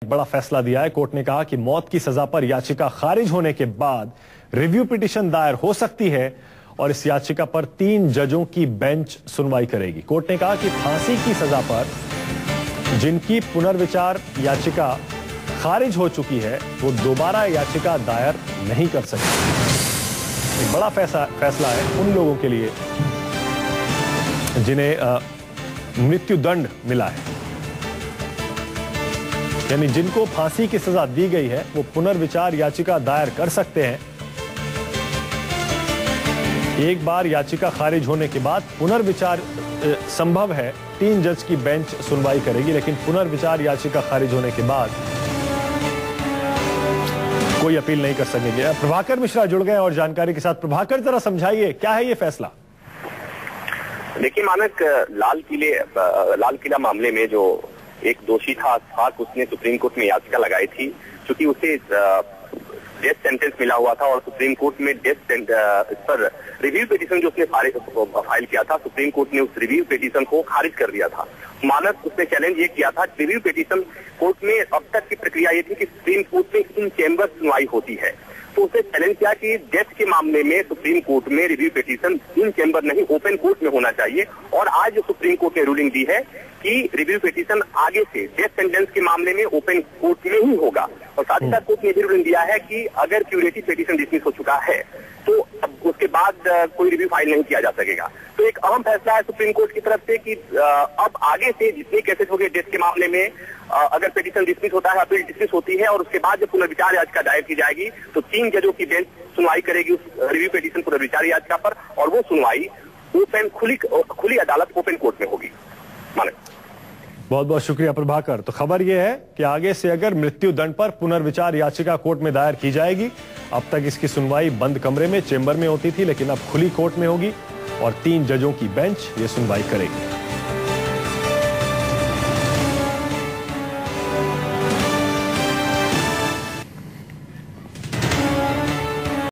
बड़ा फैसला दिया है। कोर्ट ने कहा कि मौत की सजा पर याचिका खारिज होने के बाद रिव्यू पिटीशन दायर हो सकती है और इस याचिका पर 3 जजों की बेंच सुनवाई करेगी। कोर्ट ने कहा कि फांसी की सजा पर जिनकी पुनर्विचार याचिका खारिज हो चुकी है वो दोबारा याचिका दायर नहीं कर सकते। एक बड़ा फैसला है उन लोगों के लिए जिन्हें मृत्युदंड मिला है, यानी जिनको फांसी की सजा दी गई है वो पुनर्विचार याचिका दायर कर सकते हैं। एक बार याचिका खारिज होने के बाद पुनर्विचार संभव है, 3 जज की बेंच सुनवाई करेगी, लेकिन पुनर्विचार याचिका खारिज होने के बाद कोई अपील नहीं कर सकेंगे। प्रभाकर मिश्रा जुड़ गए और जानकारी के साथ। प्रभाकर, जरा समझाइए क्या है ये फैसला? देखिए मानक, लाल किला मामले में जो एक दोषी था अशफाक, उसने सुप्रीम कोर्ट में याचिका लगाई थी क्योंकि उसे डेथ सेंटेंस मिला हुआ था और सुप्रीम कोर्ट में इस पर रिव्यू पिटीशन जो उसने फाइल किया था, सुप्रीम कोर्ट ने उस रिव्यू पिटीशन को खारिज कर दिया था। मानक, उसने चैलेंज ये किया था, रिव्यू पिटीशन कोर्ट में अब तक की प्रक्रिया ये थी कि सुप्रीम कोर्ट में इन चैम्बर सुनवाई होती है, तो उसने चैलेंज किया कि डेथ के मामले में सुप्रीम कोर्ट में रिव्यू पिटीशन इन चैम्बर नहीं ओपन कोर्ट में होना चाहिए। और आज जो सुप्रीम कोर्ट ने रूलिंग दी है कि रिव्यू पिटीशन आगे से डेथ सेंटेंस के मामले में ओपन कोर्ट में ही होगा। और साथ ही साथ कोर्ट ने भी रूलिंग दिया है कि अगर क्यूरेटिव पिटीशन डिसमिस हो चुका है तो अब उसके बाद कोई रिव्यू फाइल नहीं किया जा सकेगा। तो एक अहम फैसला है सुप्रीम कोर्ट की तरफ से कि अब आगे से जितने केसेस हो गए डेथ के मामले में, अगर पिटीशन डिसमिस होता है, अपील डिसमिस होती है और उसके बाद जब पुनर्विचार याचिका दायर की जाएगी तो 3 जजों की बेंच सुनवाई करेगी उस रिव्यू पिटीशन पुनर्विचार याचिका पर, और वो सुनवाई ओपन खुली अदालत ओपन कोर्ट में होगी। माने बहुत बहुत शुक्रिया प्रभाकर। तो खबर यह है कि आगे से अगर मृत्यु दंड पर पुनर्विचार याचिका कोर्ट में दायर की जाएगी, अब तक इसकी सुनवाई बंद कमरे में चेंबर में होती थी, लेकिन अब खुली कोर्ट में होगी और 3 जजों की बेंच ये सुनवाई करेगी।